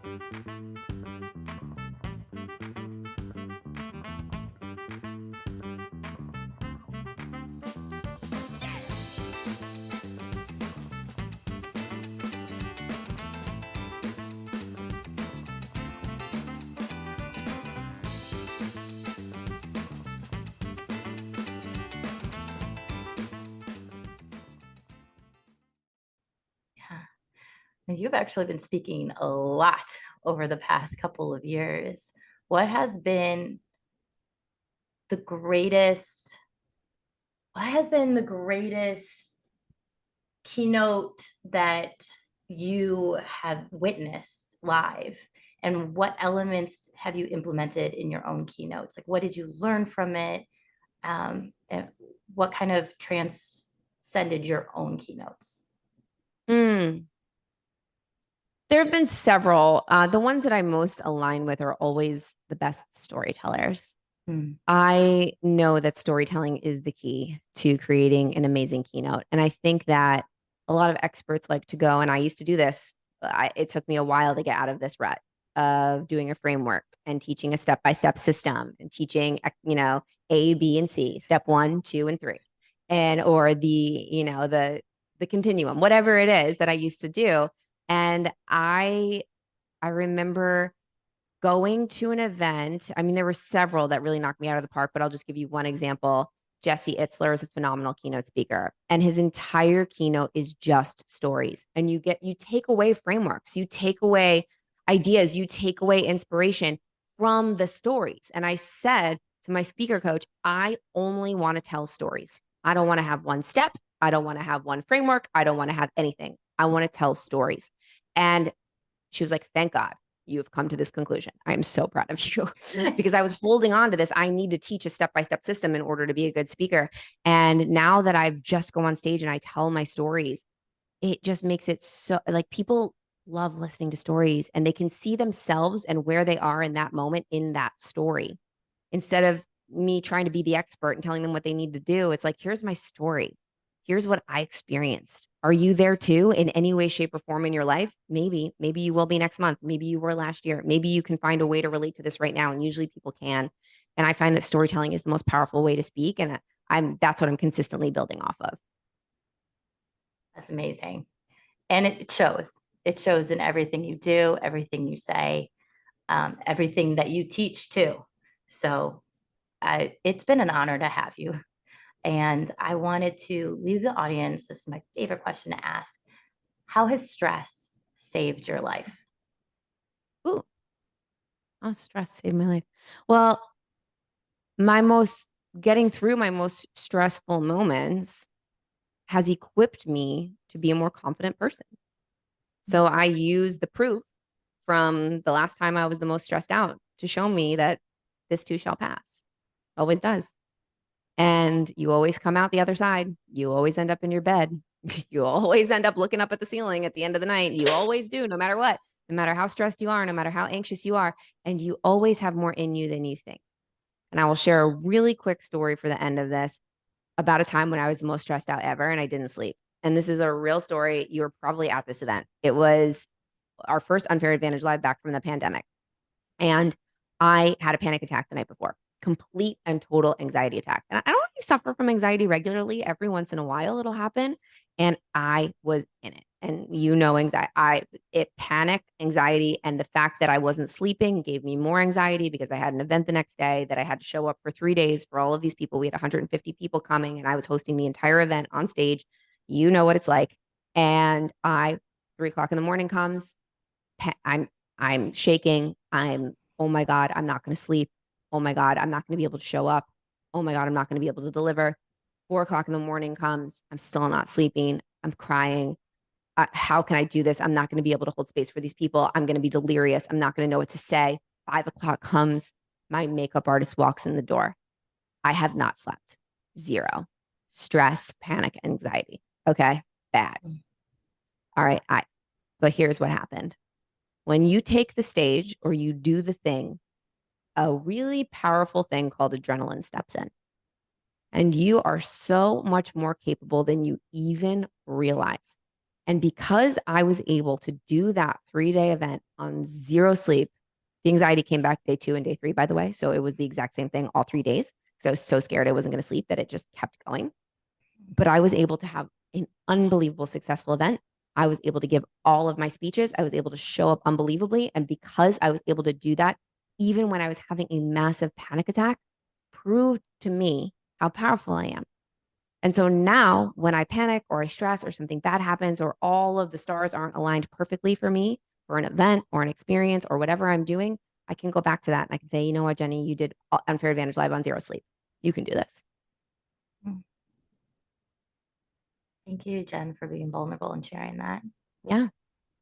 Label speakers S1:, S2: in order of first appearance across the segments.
S1: Yeah. And you've actually been speaking a lot over the past couple of years. What has been the greatest, what has been the greatest keynote that you have witnessed live? And what elements have you implemented in your own keynotes? Like, what did you learn from it? And what kind of transcended your own keynotes?
S2: Mm. There have been several. The ones that I most align with are always the best storytellers.
S1: Hmm.
S2: I know that storytelling is the key to creating an amazing keynote. And I think that a lot of experts like to go, and I used to do this. It took me a while to get out of this rut of doing a framework and teaching a step-by-step system and teaching, A, B, and C, step 1, 2, and 3, and or the continuum, whatever it is that I used to do. And I remember going to an event. I mean, there were several that really knocked me out of the park, but I'll just give you one example. Jesse Itzler is a phenomenal keynote speaker, and his entire keynote is just stories. And you take away frameworks, you take away ideas, you take away inspiration from the stories. And I said to my speaker coach, I only want to tell stories. I don't want to have one step. I don't want to have one framework. I don't want to have anything. I want to tell stories. And she was like, thank God you have come to this conclusion. I am so proud of you because I was holding on to this. I need to teach a step-by-step system in order to be a good speaker. And now that I've just go on stage and I tell my stories, it just makes it so like people love listening to stories and they can see themselves and where they are in that moment in that story. Instead of me trying to be the expert and telling them what they need to do, it's like, here's my story. Here's what I experienced. Are you there too in any way, shape, or form in your life? Maybe you will be next month. Maybe you were last year. Maybe you can find a way to relate to this right now. And usually people can. And I find that storytelling is the most powerful way to speak. And that's what I'm consistently building off of.
S1: That's amazing. And it shows. It shows in everything you do, everything you say, everything that you teach too. So it's been an honor to have you. And I wanted to leave the audience. This is my favorite question to ask. How has stress saved your life?
S2: Ooh, oh, stress saved my life. Well, my most getting through my most stressful moments has equipped me to be a more confident person. So I use the proof from the last time I was the most stressed out to show me that this too shall pass. Always does. And you always come out the other side. You always end up in your bed. You always end up looking up at the ceiling at the end of the night. You always do, no matter what, no matter how stressed you are, no matter how anxious you are. And you always have more in you than you think. And I will share a really quick story for the end of this about a time when I was the most stressed out ever and I didn't sleep. And this is a real story. You were probably at this event. It was our first Unfair Advantage Live back from the pandemic. And I had a panic attack the night before, complete and total anxiety attack. And I don't really suffer from anxiety regularly. Every once in a while it'll happen. And I was in it. And panic, anxiety, and the fact that I wasn't sleeping gave me more anxiety because I had an event the next day that I had to show up for 3 days for all of these people. We had 150 people coming and I was hosting the entire event on stage. You know what it's like. And 3 o'clock in the morning comes. I'm shaking. Oh my God, I'm not going to sleep. Oh my God, I'm not going to be able to show up. Oh my God, I'm not going to be able to deliver. 4 o'clock in the morning comes. I'm still not sleeping. I'm crying. How can I do this? I'm not going to be able to hold space for these people. I'm going to be delirious. I'm not going to know what to say. 5 o'clock comes. My makeup artist walks in the door. I have not slept. Zero. Stress, panic, anxiety. Okay. Bad. All right. But here's what happened. When you take the stage or you do the thing, a really powerful thing called adrenaline steps in. And you are so much more capable than you even realize. And because I was able to do that 3 day event on zero sleep, the anxiety came back day 2 and day 3, by the way. So it was the exact same thing all 3 days because I was so scared I wasn't going to sleep that it just kept going. But I was able to have an unbelievable successful event. I was able to give all of my speeches. I was able to show up unbelievably. And because I was able to do that, even when I was having a massive panic attack, proved to me how powerful I am. And so now when I panic or I stress or something bad happens or all of the stars aren't aligned perfectly for me for an event or an experience or whatever I'm doing, I can go back to that and I can say, you know what, Jenny, you did Unfair Advantage Live on zero sleep. You can do this.
S1: Mm. Thank you, Jen, for being vulnerable and sharing that.
S2: Yeah.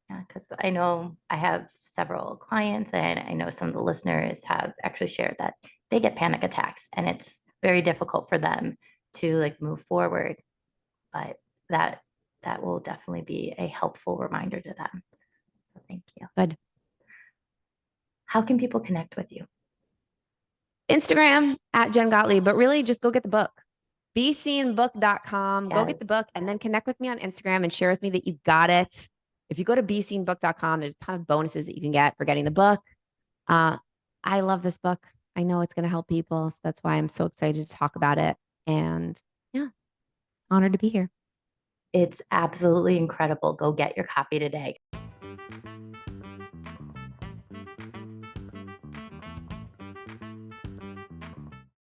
S1: Yeah, because I know I have several clients and I know some of the listeners have actually shared that they get panic attacks and it's very difficult for them to like move forward. But that that will definitely be a helpful reminder to them. So thank you.
S2: Good.
S1: How can people connect with you?
S2: Instagram at Jen Gottlieb, but really just go get the book. BeSeenBook.com. Go get the
S1: Yes.
S2: book and then connect with me on Instagram and share with me that you got it. If you go to BeSeenBook.com, there's a ton of bonuses that you can get for getting the book. Uh, I love this book. I know it's going to help people. So that's why I'm so excited to talk about it. And yeah, honored to be here.
S1: It's absolutely incredible. Go get your copy today.